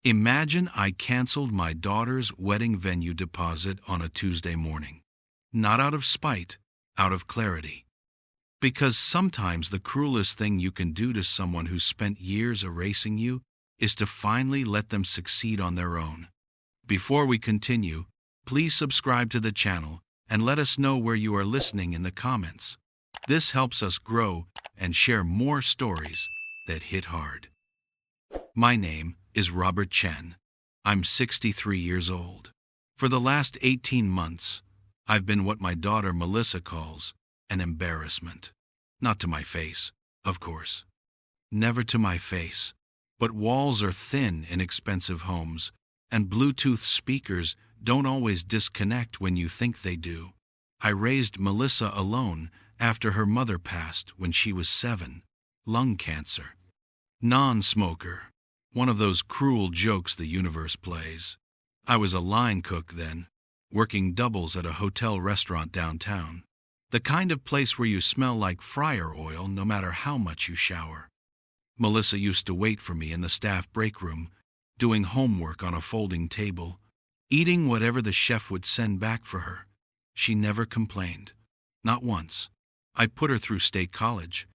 Imagine I canceled my daughter's wedding venue deposit on a Tuesday morning. Not out of spite, out of clarity. Because sometimes the cruelest thing you can do to someone who spent years erasing you is to finally let them succeed on their own. Before we continue, please subscribe to the channel and let us know where you are listening in the comments. This helps us grow and share more stories that hit hard. My name is Robert Chen. I'm 63 years old. For the last 18 months, I've been what my daughter Melissa calls an embarrassment. Not to my face, of course. Never to my face. But walls are thin in expensive homes, and Bluetooth speakers don't always disconnect when you think they do. I raised Melissa alone after her mother passed when she was 7. Lung cancer. Non-smoker. One of those cruel jokes the universe plays. I was a line cook then, working doubles at a hotel restaurant downtown. The kind of place where you smell like fryer oil no matter how much you shower. Melissa used to wait for me in the staff break room, doing homework on a folding table, eating whatever the chef would send back for her. She never complained. Not once. I put her through state college.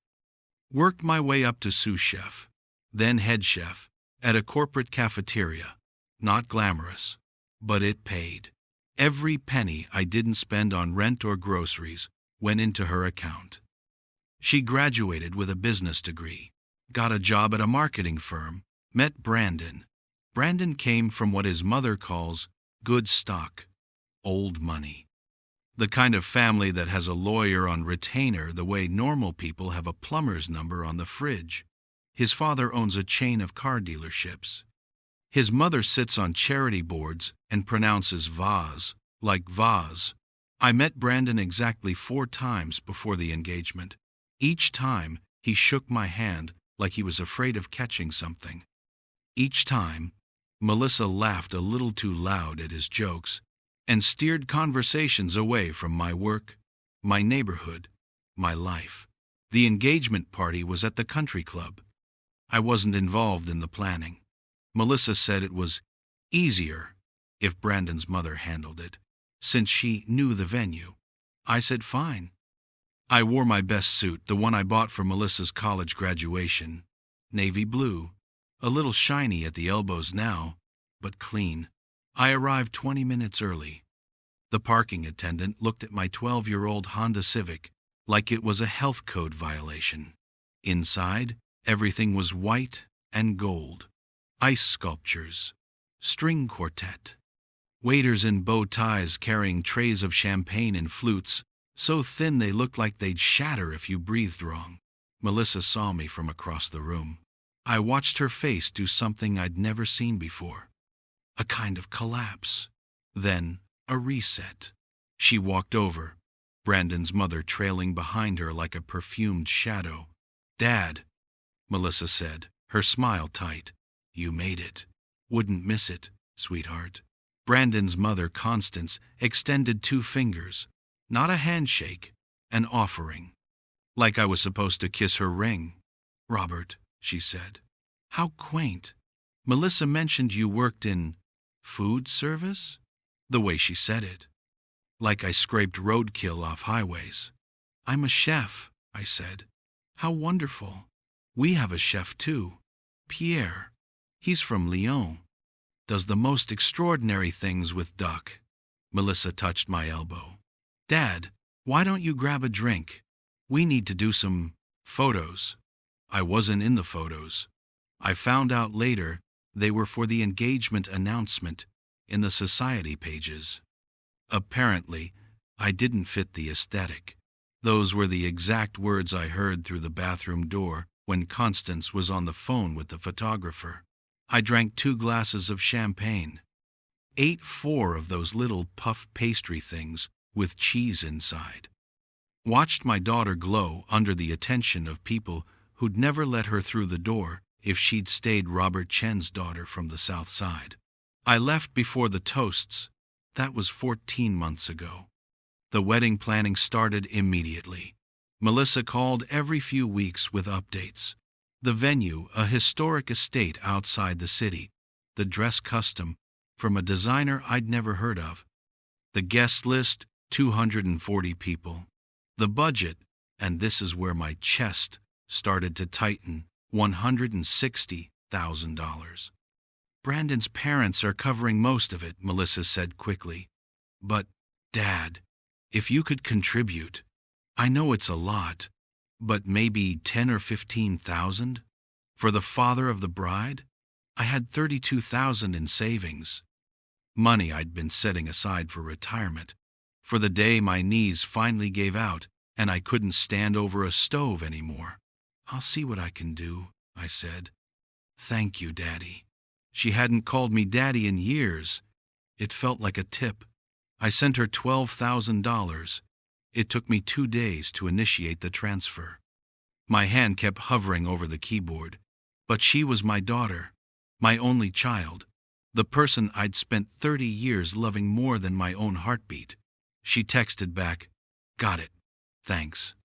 Worked my way up to sous chef, then head chef, at a corporate cafeteria. Not glamorous, but it paid. Every penny I didn't spend on rent or groceries went into her account. She graduated with a business degree, got a job at a marketing firm, met Brandon. Brandon came from what his mother calls good stock, old money. The kind of family that has a lawyer on retainer the way normal people have a plumber's number on the fridge. His father owns a chain of car dealerships. His mother sits on charity boards and pronounces vase like vase. I met Brandon exactly 4 times before the engagement. Each time, he shook my hand like he was afraid of catching something. Each time, Melissa laughed a little too loud at his jokes and steered conversations away from my work, my neighborhood, my life. The engagement party was at the country club. I wasn't involved in the planning. Melissa said it was easier if Brandon's mother handled it, since she knew the venue. I said fine. I wore my best suit, the one I bought for Melissa's college graduation. Navy blue, a little shiny at the elbows now, but clean. I arrived 20 minutes early. The parking attendant looked at my 12-year-old Honda Civic like it was a health code violation. Inside, everything was white and gold. Ice sculptures, string quartet, waiters in bow ties carrying trays of champagne and flutes, so thin they looked like they'd shatter if you breathed wrong. Melissa saw me from across the room. I watched her face do something I'd never seen before. A kind of collapse. Then a reset. She walked over, Brandon's mother trailing behind her like a perfumed shadow. "Dad," Melissa said, her smile tight. "You made it. Wouldn't miss it, sweetheart." Brandon's mother, Constance, extended 2 fingers. Not a handshake, an offering. Like I was supposed to kiss her ring. "Robert," she said. "How quaint. Melissa mentioned you worked in food service?" The way she said it. Like I scraped roadkill off highways. "I'm a chef," I said. "How wonderful. We have a chef too. Pierre. He's from Lyon. Does the most extraordinary things with duck." Melissa touched my elbow. "Dad, why don't you grab a drink? We need to do some photos." I wasn't in the photos. I found out later they were for the engagement announcement in the society pages. Apparently, I didn't fit the aesthetic. Those were the exact words I heard through the bathroom door when Constance was on the phone with the photographer. I drank 2 glasses of champagne. Ate 4 of those little puff pastry things with cheese inside. Watched my daughter glow under the attention of people who'd never let her through the door if she'd stayed Robert Chen's daughter from the South Side. I left before the toasts. That was 14 months ago. The wedding planning started immediately. Melissa called every few weeks with updates. The venue, a historic estate outside the city. the dress custom, from a designer I'd never heard of. The guest list, 240 people. The budget, and this is where my chest started to tighten, $160,000. Brandon's parents are covering most of it, Melissa said quickly. But, Dad, if you could contribute, I know it's a lot, but maybe 10 or 15,000? For the father of the bride? I had 32,000 in savings. Money I'd been setting aside for retirement, for the day my knees finally gave out and I couldn't stand over a stove anymore. I'll see what I can do, I said. Thank you, Daddy. She hadn't called me Daddy in years. It felt like a tip. I sent her $12,000. It took me 2 days to initiate the transfer. My hand kept hovering over the keyboard, but she was my daughter, my only child, the person I'd spent 30 years loving more than my own heartbeat. She texted back, "Got it. Thanks."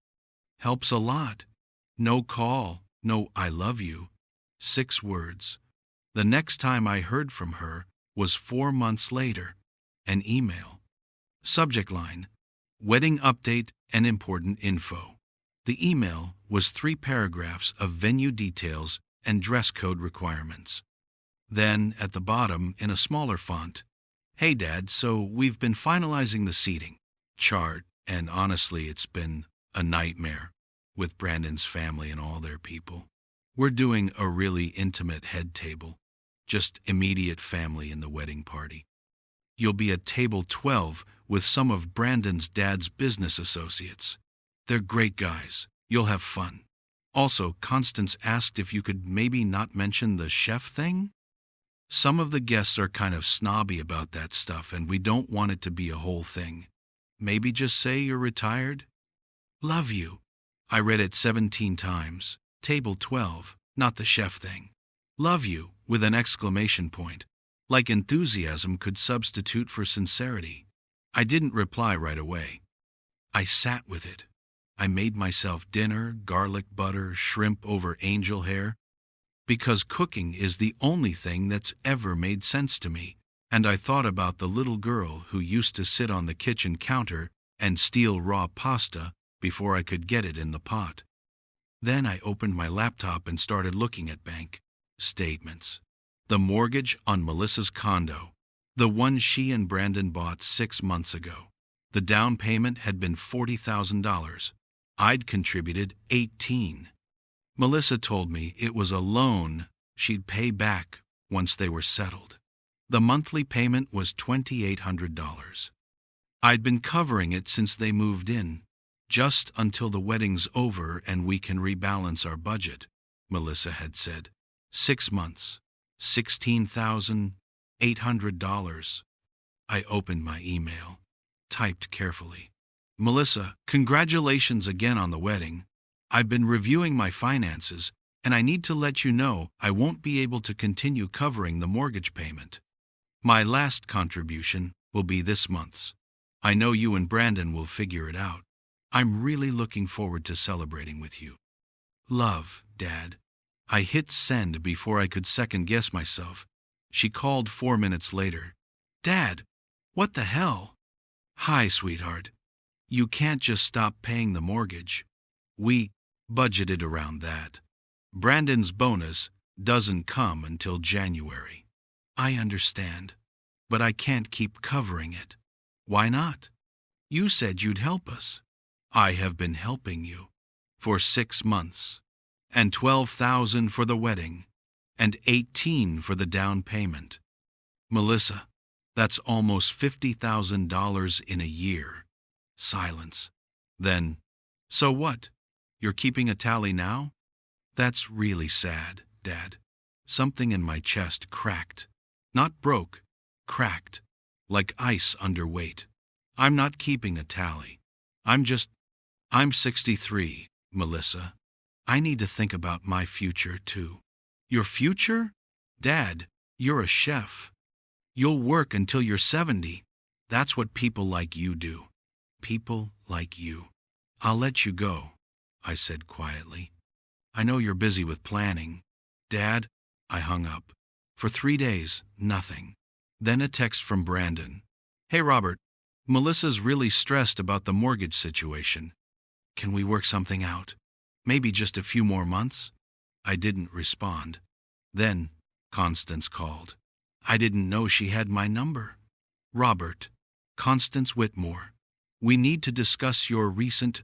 Helps a lot. No call, no "I love you." 6 words. The next time I heard from her was 4 months later. An email. Subject line: Wedding update and important info. The email was 3 paragraphs of venue details and dress code requirements. Then, at the bottom, in a smaller font, "Hey Dad, so we've been finalizing the seating chart, and honestly it's been a nightmare with Brandon's family and all their people. We're doing a really intimate head table, just immediate family in the wedding party. You'll be at table 12 with some of Brandon's dad's business associates. They're great guys. You'll have fun. Also, Constance asked if you could maybe not mention the chef thing? Some of the guests are kind of snobby about that stuff and we don't want it to be a whole thing. Maybe just say you're retired? Love you." I read it 17 times. Table 12, not the chef thing. Love you, with an exclamation point. Like enthusiasm could substitute for sincerity. I didn't reply right away. I sat with it. I made myself dinner, garlic butter, shrimp over angel hair, because cooking is the only thing that's ever made sense to me, and I thought about the little girl who used to sit on the kitchen counter and steal raw pasta before I could get it in the pot. Then I opened my laptop and started looking at bank statements. The mortgage on Melissa's condo, the one she and Brandon bought 6 months ago. The down payment had been $40,000. I'd contributed $18,000. Melissa told me it was a loan she'd pay back once they were settled. The monthly payment was $2,800. I'd been covering it since they moved in, just until the wedding's over and we can rebalance our budget, Melissa had said. 6 months, $16,800. I opened my email, typed carefully. Melissa, congratulations again on the wedding. I've been reviewing my finances, and I need to let you know I won't be able to continue covering the mortgage payment. My last contribution will be this month's. I know you and Brandon will figure it out. I'm really looking forward to celebrating with you. Love, Dad. I hit send before I could second-guess myself. She called 4 minutes later. Dad, what the hell? Hi, sweetheart. You can't just stop paying the mortgage. We budgeted around that. Brandon's bonus doesn't come until January. I understand, but I can't keep covering it. Why not? You said you'd help us. I have been helping you for 6 months, and $12,000 for the wedding, and $18,000 for the down payment. Melissa, that's almost $50,000 in a year. Silence. Then, so what? You're keeping a tally now? That's really sad, Dad. Something in my chest cracked. Not broke, cracked. Like ice under weight. I'm not keeping a tally. I'm 63, Melissa. I need to think about my future, too. Your future? Dad, you're a chef. You'll work until you're 70. That's what people like you do. People like you. I'll let you go, I said quietly. I know you're busy with planning. Dad, I hung up. For 3 days, nothing. Then a text from Brandon. Hey Robert, Melissa's really stressed about the mortgage situation. Can we work something out? Maybe just a few more months? I didn't respond. Then, Constance called. I didn't know she had my number. Robert, Constance Whitmore, we need to discuss your recent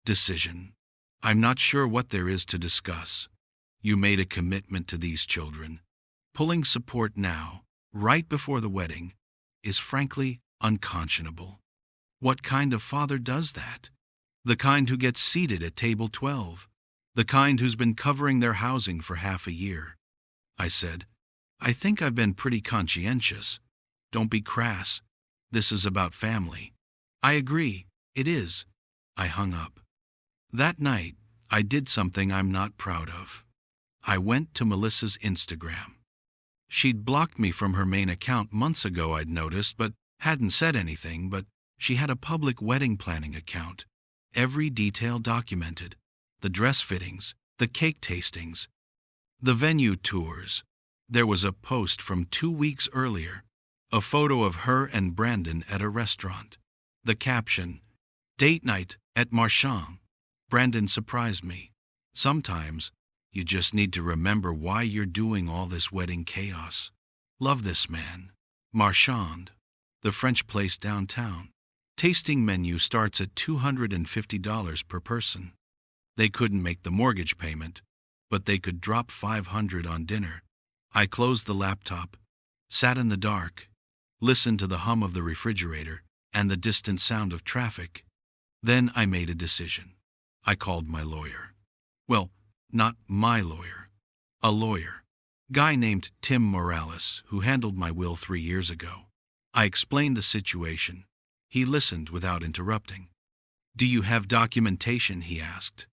decision. I'm not sure what there is to discuss. You made a commitment to these children. Pulling support now, right before the wedding, is frankly unconscionable. What kind of father does that? The kind who gets seated at table 12. The kind who's been covering their housing for half a year. I said, I think I've been pretty conscientious. Don't be crass. This is about family. I agree, it is. I hung up. That night, I did something I'm not proud of. I went to Melissa's Instagram. She'd blocked me from her main account months ago, I'd noticed, but hadn't said anything. But she had a public wedding planning account. Every detail documented. The dress fittings, the cake tastings, the venue tours. There was a post from 2 weeks earlier. A photo of her and Brandon at a restaurant. The caption, Date night at Marchand. Brandon surprised me. Sometimes, you just need to remember why you're doing all this wedding chaos. Love this man. Marchand, the French place downtown. Tasting menu starts at $250 per person. They couldn't make the mortgage payment, but they could drop $500 on dinner. I closed the laptop, sat in the dark, listened to the hum of the refrigerator and the distant sound of traffic. Then I made a decision. I called my lawyer. Well, not my lawyer. A lawyer. Guy named Tim Morales, who handled my will 3 years ago. I explained the situation. He listened without interrupting. Do you have documentation, he asked.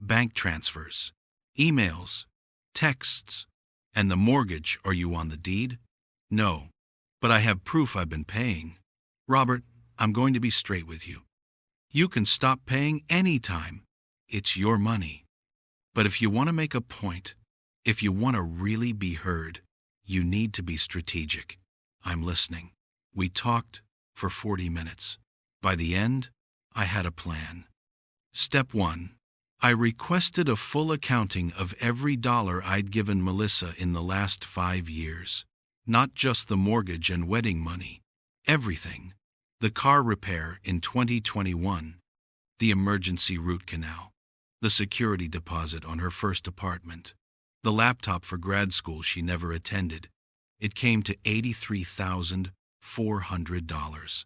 Bank transfers, emails, texts, and the mortgage, are you on the deed? No, but I have proof I've been paying. Robert, I'm going to be straight with you. You can stop paying anytime. It's your money. But if you want to make a point, if you want to really be heard, you need to be strategic. I'm listening. We talked for 40 minutes. By the end, I had a plan. Step 1. I requested a full accounting of every dollar I'd given Melissa in the last 5 years. Not just the mortgage and wedding money. Everything. The car repair in 2021. The emergency root canal. The security deposit on her first apartment. The laptop for grad school she never attended. It came to $83,400.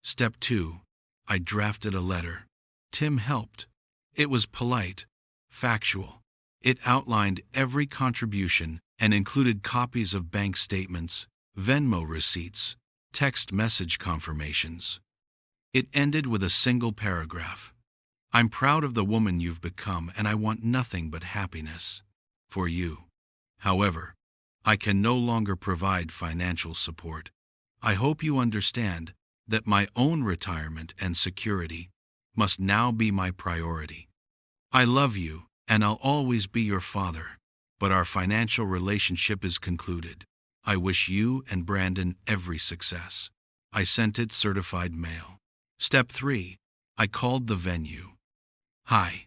Step 2. I drafted a letter. Tim helped. It was polite, factual. It outlined every contribution and included copies of bank statements, Venmo receipts, text message confirmations. It ended with a single paragraph. I'm proud of the woman you've become and I want nothing but happiness for you. However, I can no longer provide financial support. I hope you understand that my own retirement and security must now be my priority. I love you, and I'll always be your father, but our financial relationship is concluded. I wish you and Brandon every success. I sent it certified mail. Step 3. I called the venue. Hi,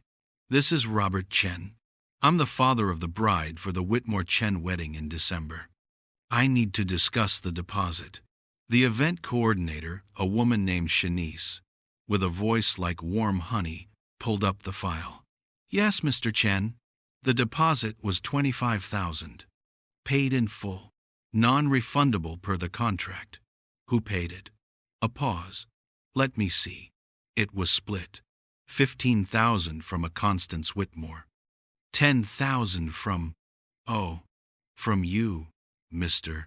this is Robert Chen. I'm the father of the bride for the Whitmore Chen wedding in December. I need to discuss the deposit. The event coordinator, a woman named Shanice, with a voice like warm honey, pulled up the file. Yes, Mr. Chen. The deposit was $25,000. Paid in full. Non-refundable per the contract. Who paid it? A pause. Let me see. It was split. $15,000 from a Constance Whitmore. $10,000 from you, Mr.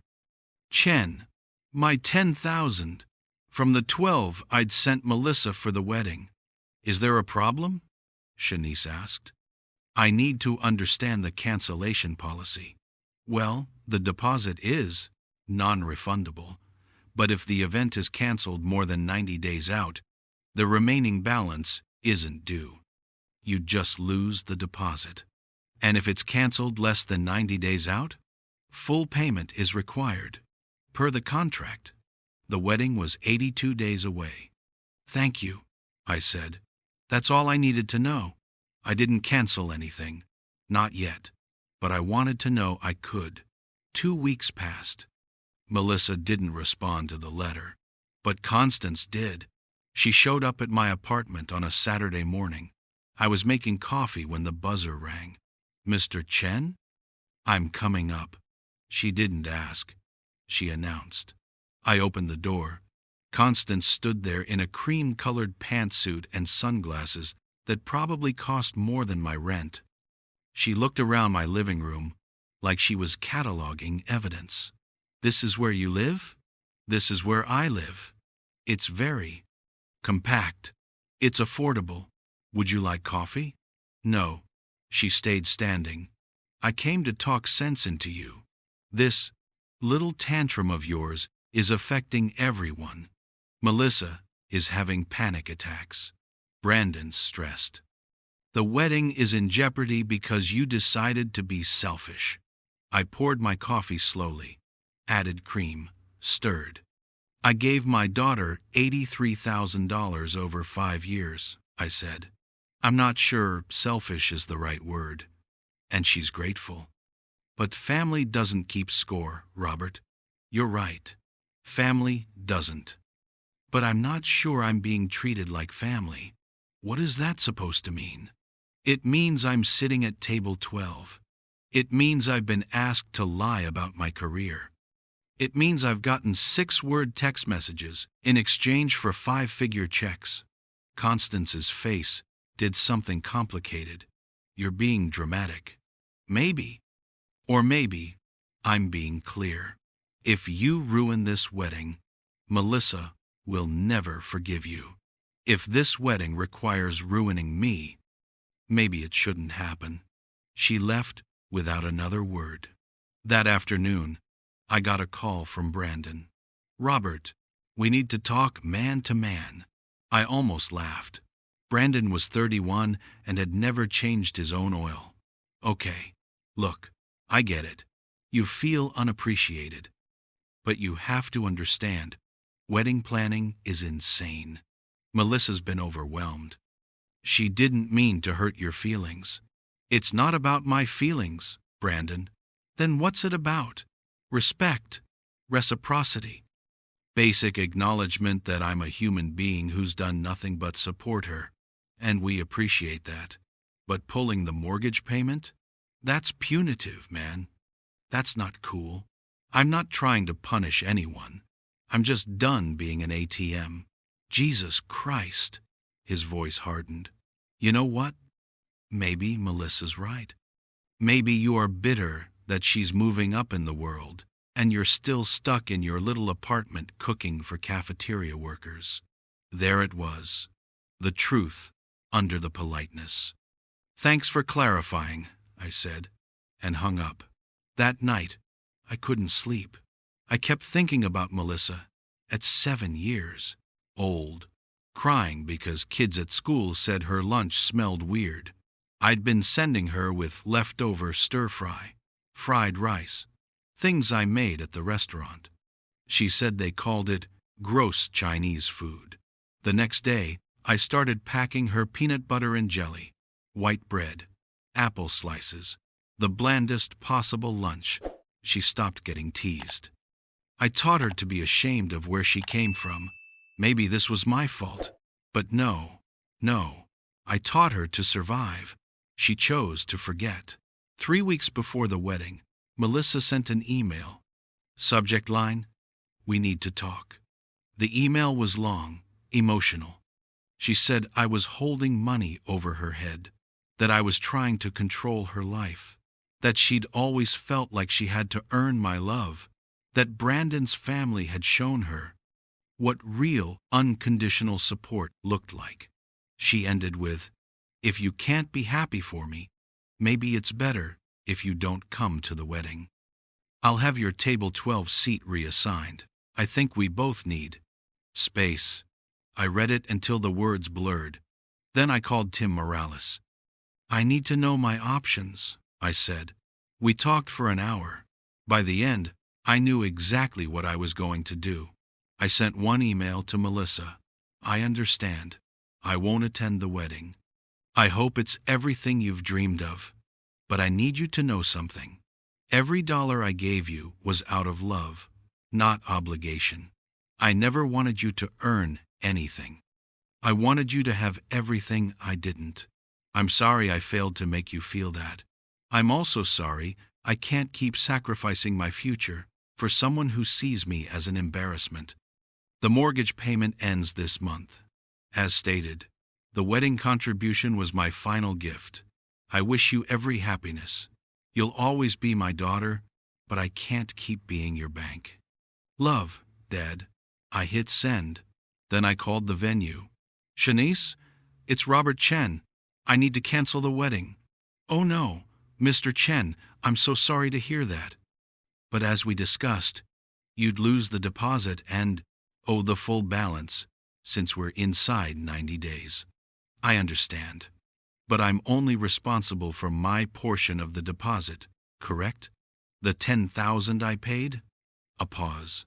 Chen. My $10,000 from the 12 I'd sent Melissa for the wedding. Is there a problem? Shanice asked. I need to understand the cancellation policy. Well, the deposit is non-refundable, but if the event is canceled more than 90 days out, the remaining balance isn't due. You just lose the deposit. And if it's canceled less than 90 days out, Full payment is required. Per the contract. The wedding was 82 days away. Thank you, I said. That's all I needed to know. I didn't cancel anything. Not yet. But I wanted to know I could. 2 weeks passed. Melissa didn't respond to the letter. But Constance did. She showed up at my apartment on a Saturday morning. I was making coffee when the buzzer rang. Mr. Chen? I'm coming up. She didn't ask. She announced. I opened the door. Constance stood there in a cream-colored pantsuit and sunglasses that probably cost more than my rent. She looked around my living room like she was cataloging evidence. This is where you live? This is where I live. It's very compact. It's affordable. Would you like coffee? No. She stayed standing. I came to talk sense into you. This little tantrum of yours is affecting everyone. Melissa is having panic attacks. Brandon's stressed. The wedding is in jeopardy because you decided to be selfish. I poured my coffee slowly, added cream, stirred. I gave my daughter $83,000 over 5 years, I said. I'm not sure selfish is the right word. And she's grateful. But family doesn't keep score, Robert. You're right. Family doesn't. But I'm not sure I'm being treated like family. What is that supposed to mean? It means I'm sitting at table 12. It means I've been asked to lie about my career. It means I've gotten 6-word text messages in exchange for 5-figure checks. Constance's face did something complicated. You're being dramatic. Maybe. Or maybe I'm being clear. If you ruin this wedding, Melissa will never forgive you. If this wedding requires ruining me, maybe it shouldn't happen. She left without another word. That afternoon, I got a call from Brandon. Robert, we need to talk man to man. I almost laughed. Brandon was 31 and had never changed his own oil. Okay, look, I get it. You feel unappreciated. But you have to understand, wedding planning is insane. Melissa's been overwhelmed. She didn't mean to hurt your feelings. It's not about my feelings, Brandon. Then what's it about? Respect, reciprocity, basic acknowledgement that I'm a human being who's done nothing but support her, and we appreciate that. But pulling the mortgage payment? That's punitive, man. That's not cool. I'm not trying to punish anyone. I'm just done being an ATM. Jesus Christ. His voice hardened. You know what? Maybe Melissa's right. Maybe you are bitter that she's moving up in the world, and you're still stuck in your little apartment cooking for cafeteria workers. There it was. The truth under the politeness. Thanks for clarifying, I said, and hung up. That night, I couldn't sleep. I kept thinking about Melissa, at 7 years old, crying because kids at school said her lunch smelled weird. I'd been sending her with leftover stir-fry, fried rice, things I made at the restaurant. She said they called it gross Chinese food. The next day, I started packing her peanut butter and jelly, white bread, apple slices, the blandest possible lunch. She stopped getting teased. I taught her to be ashamed of where she came from. Maybe this was my fault. But no. I taught her to survive. She chose to forget. 3 weeks before the wedding, Melissa sent an email. Subject line, "We need to talk." The email was long, emotional. She said I was holding money over her head, that I was trying to control her life, that she'd always felt like she had to earn my love, that Brandon's family had shown her what real, unconditional support looked like. She ended with, "If you can't be happy for me, maybe it's better if you don't come to the wedding. I'll have your table 12 seat reassigned. I think we both need space." I read it until the words blurred. Then I called Tim Morales. "I need to know my options," I said. We talked for an hour. By the end, I knew exactly what I was going to do. I sent one email to Melissa. I understand. I won't attend the wedding. I hope it's everything you've dreamed of. But I need you to know something. Every dollar I gave you was out of love, not obligation. I never wanted you to earn anything. I wanted you to have everything I didn't. I'm sorry I failed to make you feel that. I'm also sorry I can't keep sacrificing my future for someone who sees me as an embarrassment. The mortgage payment ends this month. As stated, the wedding contribution was my final gift. I wish you every happiness. You'll always be my daughter, but I can't keep being your bank. Love, Dad. I hit send. Then I called the venue. Shanice, it's Robert Chen. I need to cancel the wedding. Oh no, Mr. Chen, I'm so sorry to hear that. But as we discussed, you'd lose the deposit and owe the full balance since we're inside 90 days. I understand. But I'm only responsible for my portion of the deposit, correct? The $10,000 I paid? A pause.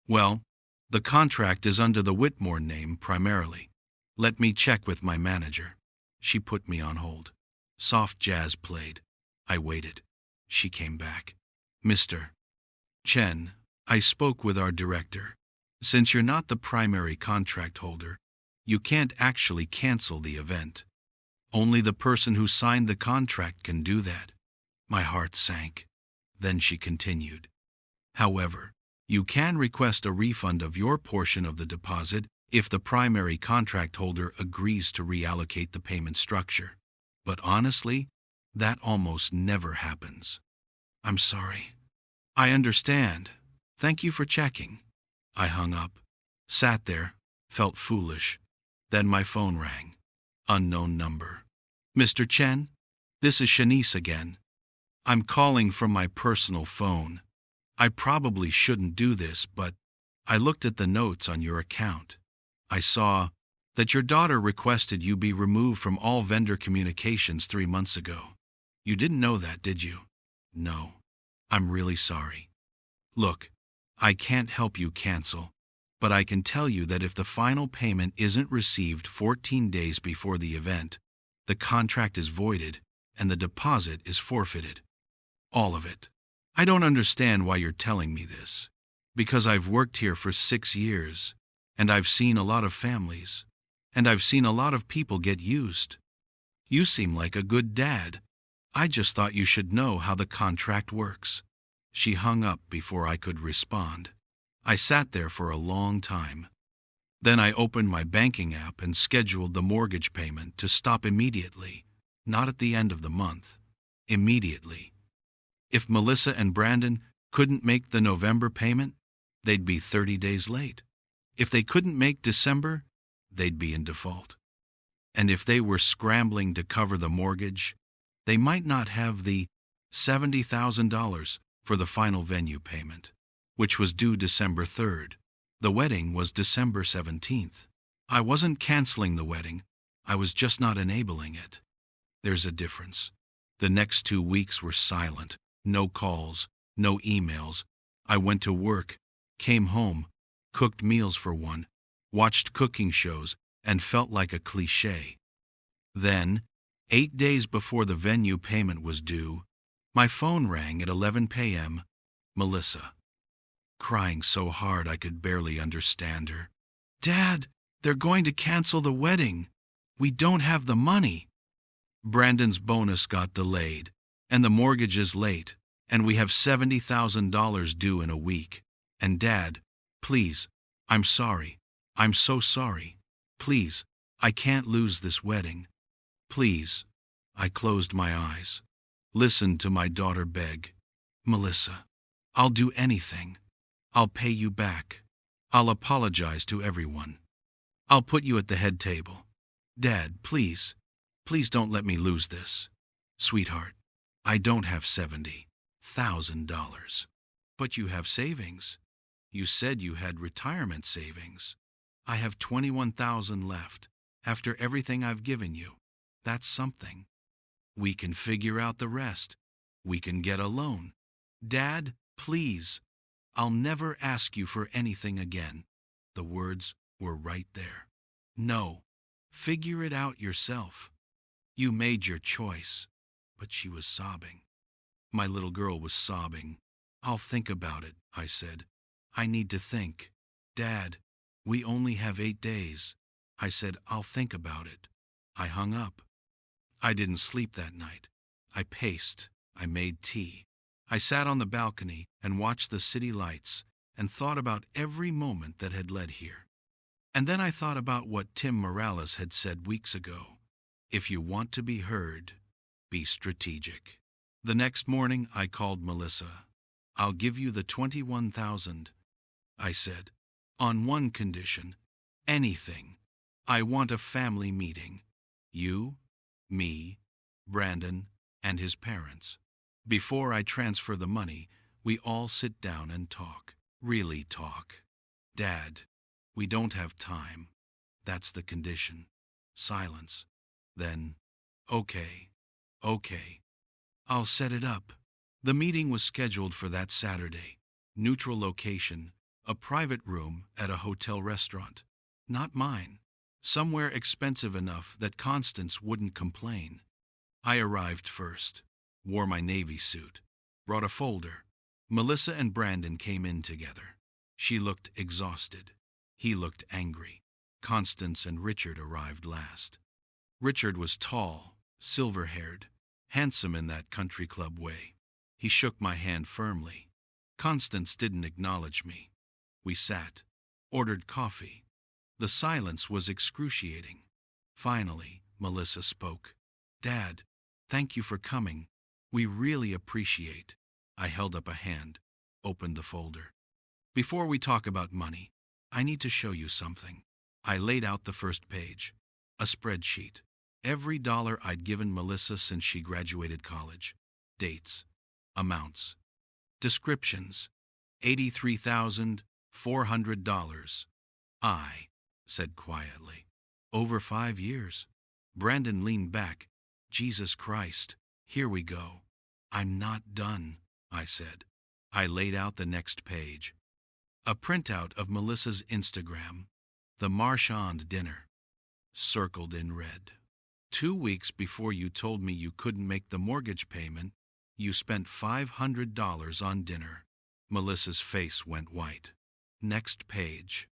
Well, the contract is under the Whitmore name primarily. Let me check with my manager. She put me on hold. Soft jazz played. I waited. She came back. Mr. Chen, I spoke with our director. Since you're not the primary contract holder, you can't actually cancel the event. Only the person who signed the contract can do that. My heart sank. Then she continued. However, you can request a refund of your portion of the deposit if the primary contract holder agrees to reallocate the payment structure. But honestly, that almost never happens. I'm sorry. I understand. Thank you for checking. I hung up, sat there, felt foolish. Then my phone rang. Unknown number. Mr. Chen, this is Shanice again. I'm calling from my personal phone. I probably shouldn't do this, but I looked at the notes on your account. I saw that your daughter requested you be removed from all vendor communications 3 months ago. You didn't know that, did you? No. I'm really sorry. Look, I can't help you cancel, but I can tell you that if the final payment isn't received 14 days before the event, the contract is voided and the deposit is forfeited. All of it. I don't understand why you're telling me this, because I've worked here for 6 years, and I've seen a lot of families, and I've seen a lot of people get used. You seem like a good dad. I just thought you should know how the contract works. She hung up before I could respond. I sat there for a long time. Then I opened my banking app and scheduled the mortgage payment to stop immediately, not at the end of the month. Immediately. If Melissa and Brandon couldn't make the November payment, they'd be 30 days late. If they couldn't make December, they'd be in default. And if they were scrambling to cover the mortgage, they might not have the $70,000 for the final venue payment, which was due December 3rd. The wedding was December 17th. I wasn't canceling the wedding, I was just not enabling it. There's a difference. The next 2 weeks were silent. No calls, no emails. I went to work, came home, cooked meals for one, watched cooking shows, and felt like a cliché. Then, 8 days before the venue payment was due, my phone rang at 11 p.m. Melissa. Crying so hard I could barely understand her. Dad, they're going to cancel the wedding. We don't have the money. Brandon's bonus got delayed, and the mortgage is late, and we have $70,000 due in a week. And Dad, please, I'm sorry. I'm so sorry. Please, I can't lose this wedding. Please. I closed my eyes. Listened to my daughter beg. Melissa, I'll do anything. I'll pay you back. I'll apologize to everyone. I'll put you at the head table. Dad, please. Please don't let me lose this. Sweetheart, I don't have $70,000. But you have savings. You said you had retirement savings. I have $21,000 left after everything I've given you. That's something. We can figure out the rest. We can get a loan. Dad, Please, I'll never ask you for anything again." The words were right there. "No, figure it out yourself. You made your choice." But she was sobbing. My little girl was sobbing. "I'll think about it," I said. "I need to think." "Dad, we only have 8 days." I said, "I'll think about it." I hung up. I didn't sleep that night. I paced. I made tea. I sat on the balcony and watched the city lights and thought about every moment that had led here. And then I thought about what Tim Morales had said weeks ago. If you want to be heard, be strategic. The next morning I called Melissa. "I'll give you the 21,000, I said, "on one condition. Anything. I want a family meeting. You, me, Brandon, and his parents. Before I transfer the money, we all sit down and talk. Really talk. Dad, we don't have time. That's the condition." Silence. Then, "Okay. I'll set it up." The meeting was scheduled for that Saturday. Neutral location, a private room at a hotel restaurant. Not mine. Somewhere expensive enough that Constance wouldn't complain. I arrived first, wore my Navy suit, brought a folder. Melissa and Brandon came in together. She looked exhausted. He looked angry. Constance and Richard arrived last. Richard was tall, silver-haired, handsome in that country club way. He shook my hand firmly. Constance didn't acknowledge me. We sat, ordered coffee. The silence was excruciating. Finally, Melissa spoke. "Dad, thank you for coming. We really appreciate." I held up a hand, opened the folder. "Before we talk about money, I need to show you something." I laid out the first page. A spreadsheet. Every dollar I'd given Melissa since she graduated college. Dates. Amounts. Descriptions. $83,400. I said quietly. "Over 5 years." Brandon leaned back. "Jesus Christ, here we go." "I'm not done," I said. I laid out the next page. A printout of Melissa's Instagram. The Marchand dinner. Circled in red. 2 weeks before you told me you couldn't make the mortgage payment, you spent $500 on dinner. Melissa's face went white. Next page.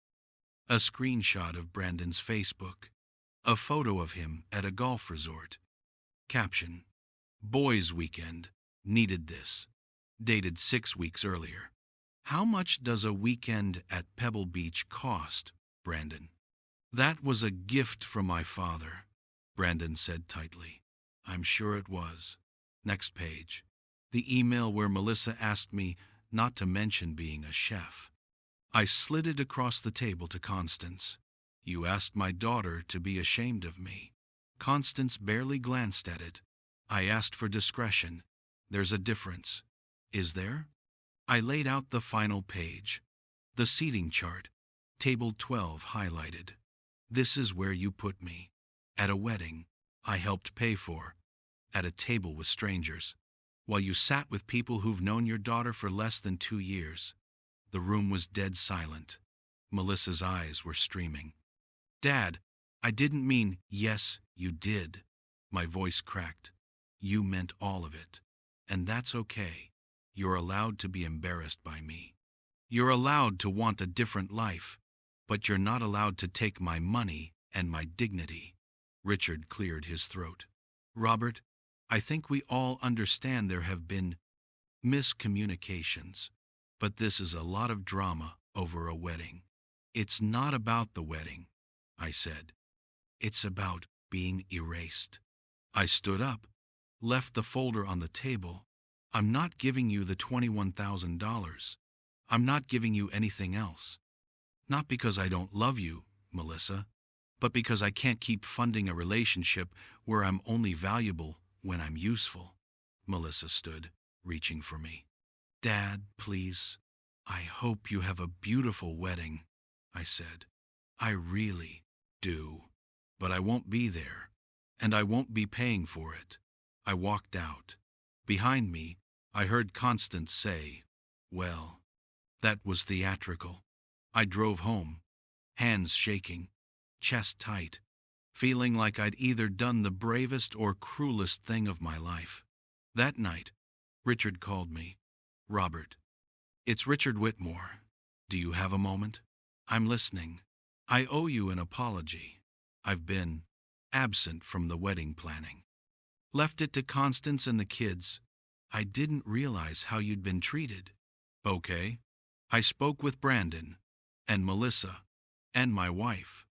A screenshot of Brandon's Facebook. A photo of him at a golf resort. Caption. "Boys' weekend. Needed this." Dated 6 weeks earlier. "How much does a weekend at Pebble Beach cost, Brandon?" "That was a gift from my father," Brandon said tightly. "I'm sure it was." Next page. The email where Melissa asked me not to mention being a chef. I slid it across the table to Constance. "You asked my daughter to be ashamed of me." Constance barely glanced at it. "I asked for discretion. There's a difference." "Is there?" I laid out the final page. The seating chart. Table 12 highlighted. "This is where you put me. At a wedding I helped pay for. At a table with strangers. While you sat with people who've known your daughter for less than 2 years. The room was dead silent. Melissa's eyes were streaming. "Dad, I didn't mean yes, you did." My voice cracked. "You meant all of it. And that's okay. You're allowed to be embarrassed by me. You're allowed to want a different life. But you're not allowed to take my money and my dignity." Richard cleared his throat. "Robert, I think we all understand there have been miscommunications. But this is a lot of drama over a wedding." "It's not about the wedding," I said. "It's about being erased." I stood up, left the folder on the table. "I'm not giving you the $21,000. I'm not giving you anything else. Not because I don't love you, Melissa, but because I can't keep funding a relationship where I'm only valuable when I'm useful." Melissa stood, reaching for me. "Dad, please. I hope you have a beautiful wedding," I said. "I really do. But I won't be there, and I won't be paying for it." I walked out. Behind me, I heard Constance say, Well, that was theatrical. I drove home, hands shaking, chest tight, feeling like I'd either done the bravest or cruelest thing of my life. That night, Richard called me. "Robert, it's Richard Whitmore. Do you have a moment? I'm listening. I owe you an apology. I've been absent from the wedding planning. Left it to Constance and the kids. I didn't realize how you'd been treated." "Okay. I spoke with Brandon and Melissa and my wife.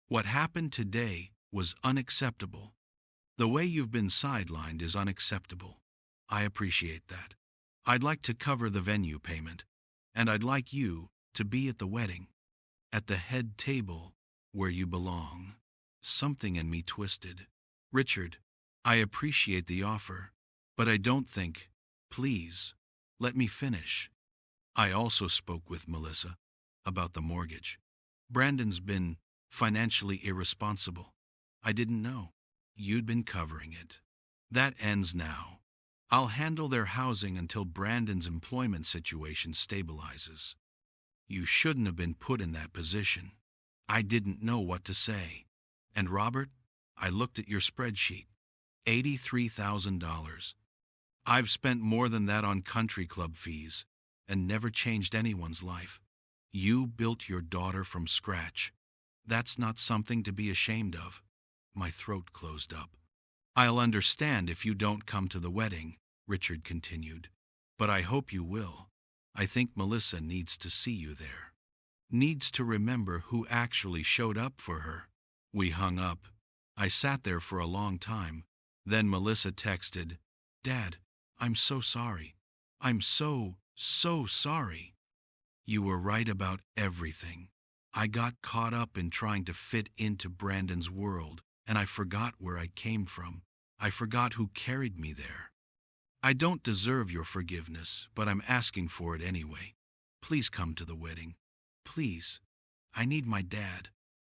What happened today was unacceptable. The way you've been sidelined is unacceptable. I appreciate that. I'd like to cover the venue payment, and I'd like you to be at the wedding, at the head table where you belong." Something in me twisted. "Richard, I appreciate the offer, but I don't think, please, let me finish. I also spoke with Melissa about the mortgage. Brandon's been financially irresponsible. I didn't know. You'd been covering it. That ends now. I'll handle their housing until Brandon's employment situation stabilizes. You shouldn't have been put in that position." I didn't know what to say. "And Robert, I looked at your spreadsheet. $83,000. I've spent more than that on country club fees and never changed anyone's life. You built your daughter from scratch. That's not something to be ashamed of." My throat closed up. "I'll understand if you don't come to the wedding," Richard continued, "but I hope you will. I think Melissa needs to see you there. Needs to remember who actually showed up for her." We hung up. I sat there for a long time. Then Melissa texted, "Dad, I'm so sorry. I'm so sorry. You were right about everything. I got caught up in trying to fit into Brandon's world, and I forgot where I came from. I forgot who carried me there. I don't deserve your forgiveness, but I'm asking for it anyway. Please come to the wedding. Please. I need my dad."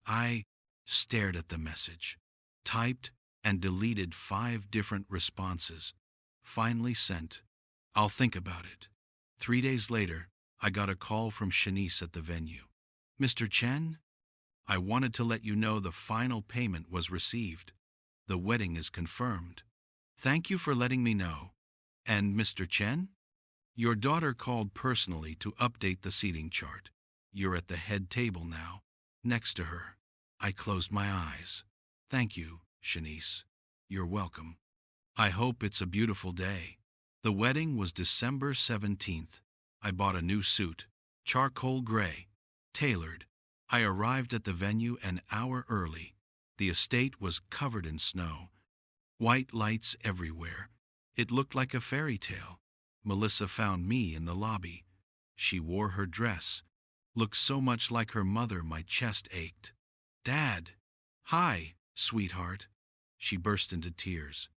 I stared at the message, typed and deleted 5 different responses. Finally sent, "I'll think about it." 3 days later, I got a call from Shanice at the venue. "Mr. Chen, I wanted to let you know the final payment was received. The wedding is confirmed. Thank you for letting me know. And Mr. Chen, your daughter called personally to update the seating chart. You're at the head table now, next to her." I closed my eyes. "Thank you, Shanice. You're welcome. I hope it's a beautiful day." The wedding was December 17th. I bought a new suit, charcoal gray, tailored. I arrived at the venue an hour early. The estate was covered in snow. White lights everywhere. It looked like a fairy tale. Melissa found me in the lobby. She wore her dress. Looked so much like her mother my chest ached. "Dad! Hi, sweetheart." She burst into tears.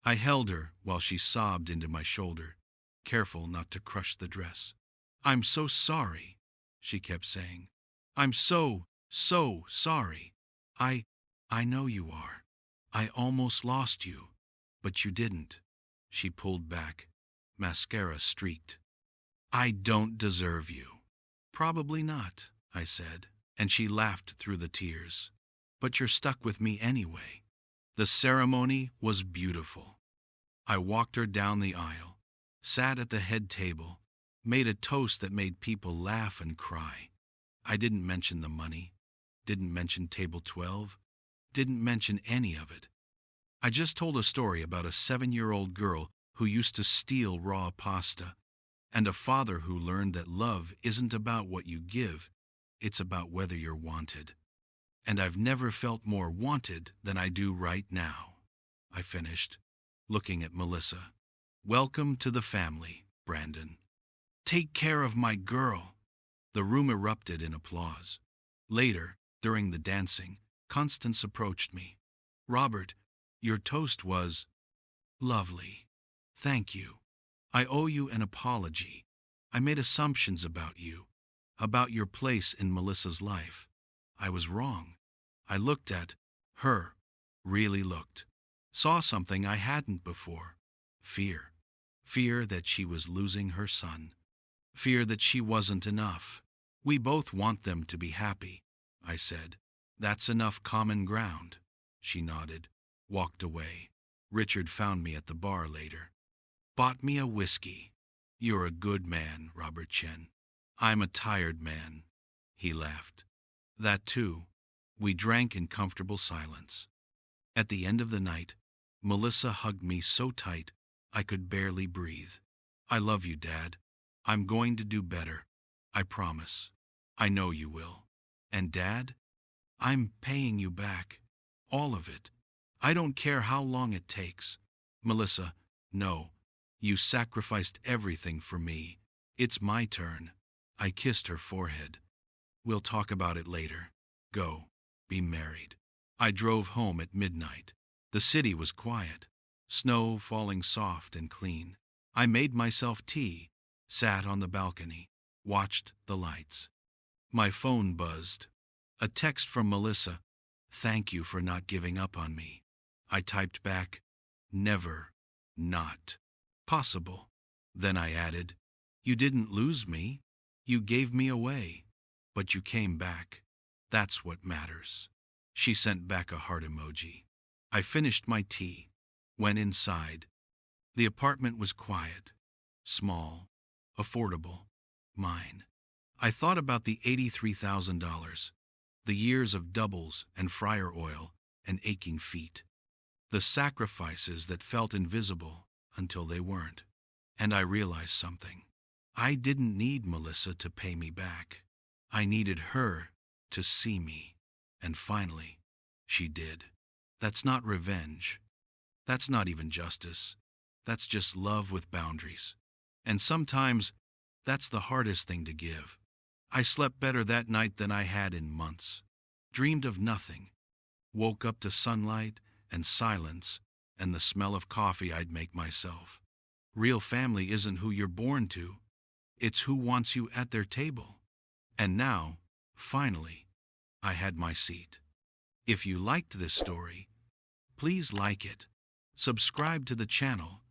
I held her while she sobbed into my shoulder, careful not to crush the dress. "I'm so sorry," she kept saying. "I'm so sorry. I know you are. I almost lost you, but you didn't." She pulled back, mascara streaked. "I don't deserve you." "Probably not," I said, and she laughed through the tears. "But you're stuck with me anyway." The ceremony was beautiful. I walked her down the aisle, sat at the head table, made a toast that made people laugh and cry. I didn't mention the money, didn't mention table 12, didn't mention any of it. I just told a story about a 7-year-old girl who used to steal raw pasta, and a father who learned that love isn't about what you give, it's about whether you're wanted. And I've never felt more wanted than I do right now. I finished, looking at Melissa. "Welcome to the family, Brandon. Take care of my girl." The room erupted in applause. Later, during the dancing, Constance approached me. "Robert, your toast was lovely. Thank you. I owe you an apology. I made assumptions about you, about your place in Melissa's life. I was wrong. I looked at her, really looked. Saw something I hadn't before. Fear. Fear that she was losing her son. Fear that she wasn't enough. We both want them to be happy, I said. That's enough common ground. She nodded, walked away. Richard found me at the bar later. Bought me a whiskey. You're a good man, Robert Chen. I'm a tired man. He laughed. That too. We drank in comfortable silence. At the end of the night, Melissa hugged me so tight I could barely breathe. I love you, Dad. I'm going to do better. I promise. I know you will. And Dad, I'm paying you back. All of it. I don't care how long it takes. Melissa, no. You sacrificed everything for me. It's my turn. I kissed her forehead. We'll talk about it later. Go. Be married. I drove home at midnight. The city was quiet. Snow falling soft and clean. I made myself tea, sat on the balcony, watched the lights. My phone buzzed. A text from Melissa. Thank you for not giving up on me. I typed back, never, not possible. Then I added, you didn't lose me. You gave me away, but you came back. That's what matters. She sent back a heart emoji. I finished my tea, went inside. The apartment was quiet, small, affordable, mine. I thought about the $83,000, the years of doubles and fryer oil and aching feet, the sacrifices that felt invisible until they weren't. And I realized something. I didn't need Melissa to pay me back. I needed her to see me. And finally, she did. That's not revenge. That's not even justice. That's just love with boundaries. And sometimes, that's the hardest thing to give. I slept better that night than I had in months. Dreamed of nothing. Woke up to sunlight and silence and the smell of coffee I'd make myself. Real family isn't who you're born to. It's who wants you at their table. And now, finally, I had my seat. If you liked this story, please like it, subscribe to the channel,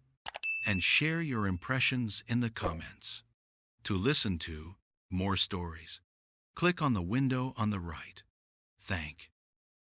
and share your impressions in the comments. To listen to more stories, click on the window on the right. Thank